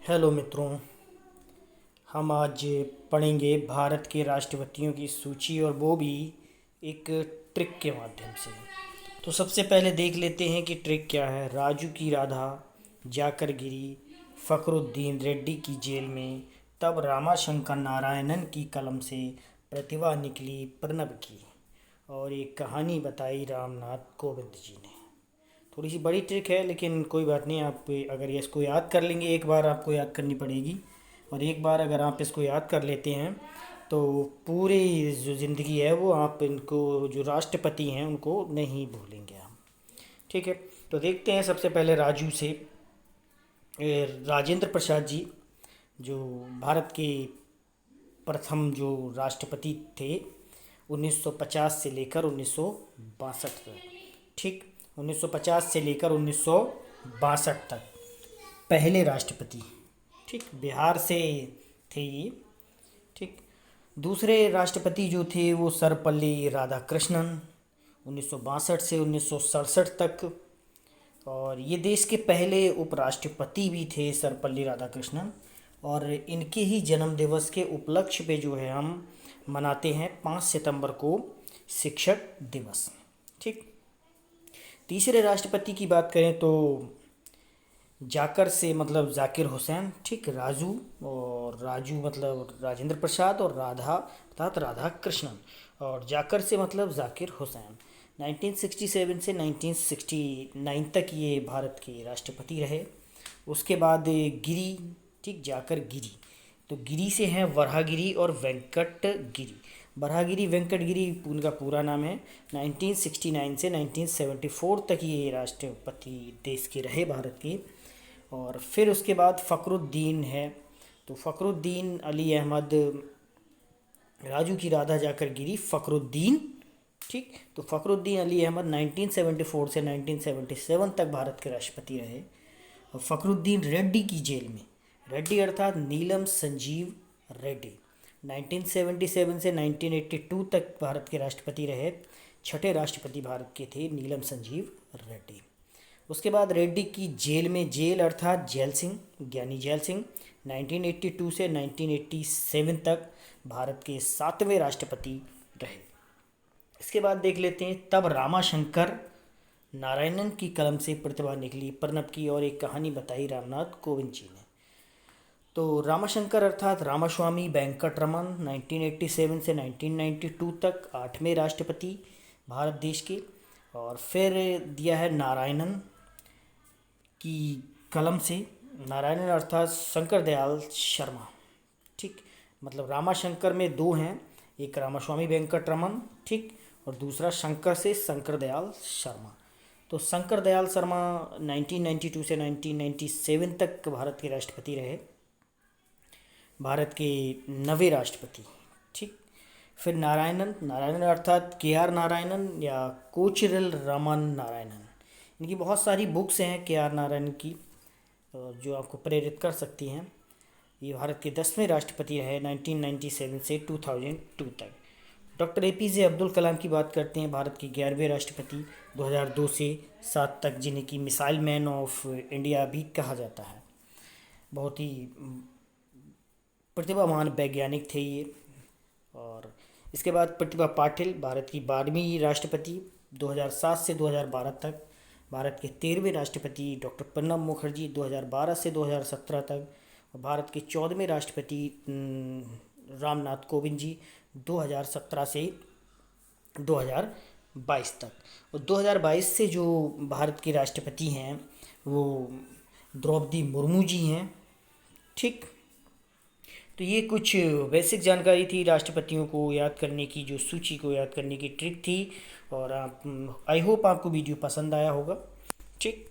Hello मित्रों। हम आज पढ़ेंगे भारत के राष्ट्रपतियों की सूची, और वो भी एक ट्रिक के माध्यम से। तो सबसे पहले देख लेते हैं कि ट्रिक क्या है। राजू की राधा जाकर गिरी फखरुद्दीन रेड्डी की जेल में, तब रामाशंकर नारायणन की कलम से प्रतिभा निकली प्रणब की, और एक कहानी बताई रामनाथ कोविंद जी ने। थोड़ी सी बड़ी ट्रिक है, लेकिन कोई बात नहीं। आप अगर ये इसको याद कर लेंगे, एक बार आपको याद करनी पड़ेगी, और एक बार अगर आप इसको याद कर लेते हैं तो पूरी जो ज़िंदगी है वो आप इनको, जो राष्ट्रपति हैं उनको नहीं भूलेंगे हम। ठीक है, तो देखते हैं सबसे पहले राजू से। राजेंद्र प्रसाद जी, जो भारत के प्रथम जो राष्ट्रपति थे 1950 से लेकर 1962 तक। ठीक, 1950 से लेकर 1962 तक पहले राष्ट्रपति। ठीक, बिहार से थे ये। ठीक, दूसरे राष्ट्रपति जो थे वो सर्वपल्ली राधाकृष्णन, 1962 से 1967 तक। और ये देश के पहले उपराष्ट्रपति भी थे सर्वपल्ली राधाकृष्णन, और इनके ही जन्म दिवस के उपलक्ष्य पे जो है हम मनाते हैं 5 सितंबर को शिक्षक दिवस। ठीक, तीसरे राष्ट्रपति की बात करें तो जाकर से मतलब जाकिर हुसैन। ठीक, राजू, और राजू मतलब राजेंद्र प्रसाद, और राधा अर्थात राधा कृष्णन, और जाकर से मतलब जाकिर हुसैन। 1967 से 1969 तक ये भारत के राष्ट्रपति रहे। उसके बाद गिरी। ठीक, जाकर गिरी, तो गिरी से हैं वराहगिरी और वेंकट गिरी। वराहगिरी वेंकट गिरी उनका पूरा नाम है। 1969 से 1974 तक ये राष्ट्रपति देश के रहे, भारत के। और फिर उसके बाद फ़खरुद्दीन है, तो फ़खरुद्दीन अली अहमद, राजू की राधा जाकर गिरी फ़खरुद्दीन। ठीक, तो फ़खरुद्दीन अली अहमद 1974 से 1977 तक भारत के राष्ट्रपति रहे। और फ़खरुद्दीन रेड्डी की जेल में, रेड्डी अर्थात नीलम संजीव रेड्डी, 1977 से 1982 तक भारत के राष्ट्रपति रहे। छठे राष्ट्रपति भारत के थे नीलम संजीव रेड्डी। उसके बाद रेड्डी की जेल में, जेल अर्थात जैल सिंह, ज्ञानी जैल सिंह, 1982 से 1987 तक भारत के 7वें राष्ट्रपति रहे। इसके बाद देख लेते हैं, तब रामाशंकर नारायणन की कलम से प्रतिभा निकली प्रणब की, और एक कहानी बताई रामनाथ कोविंद जी ने। तो रामाशंकर अर्थात रामास्वामी वेंकटरमन, 1987 से 1992 तक 8वें राष्ट्रपति भारत देश के। और फिर दिया है नारायणन की कलम से, नारायणन अर्थात शंकर दयाल शर्मा। ठीक, मतलब रामाशंकर में दो हैं, एक रामास्वामी वेंकटरमन, ठीक, और दूसरा शंकर से शंकर दयाल शर्मा। तो शंकर दयाल शर्मा 1992 से 1997 तक भारत के राष्ट्रपति रहे, भारत के 9वें राष्ट्रपति। ठीक, फिर नारायणन, नारायणन अर्थात के आर नारायणन या कोचरिल रमन नारायणन। इनकी बहुत सारी बुक्स हैं के आर नारायणन की, जो आपको प्रेरित कर सकती हैं। ये भारत के 10वें राष्ट्रपति रहे 1997 से 2002 तक। डॉक्टर APJ अब्दुल कलाम की बात करते हैं, भारत के 11वें राष्ट्रपति 2002 से 7 तक, जिन्हें कि मिसाइल मैन ऑफ इंडिया भी कहा जाता है। बहुत ही प्रतिभावान वैज्ञानिक थे ये। और इसके बाद प्रतिभा पाटिल, भारत की 12वीं राष्ट्रपति 2007 से 2012 तक। भारत के 13वें राष्ट्रपति डॉक्टर प्रणब मुखर्जी 2012 से 2017 तक। और भारत के 14वें राष्ट्रपति रामनाथ कोविंद जी 2017 से 2022 तक। और 2022 से जो भारत के राष्ट्रपति हैं वो द्रौपदी मुर्मू जी हैं। ठीक, तो ये कुछ बेसिक जानकारी थी राष्ट्रपतियों को याद करने की, जो सूची को याद करने की ट्रिक थी। और आप, आई होप आपको वीडियो पसंद आया होगा। ठीक।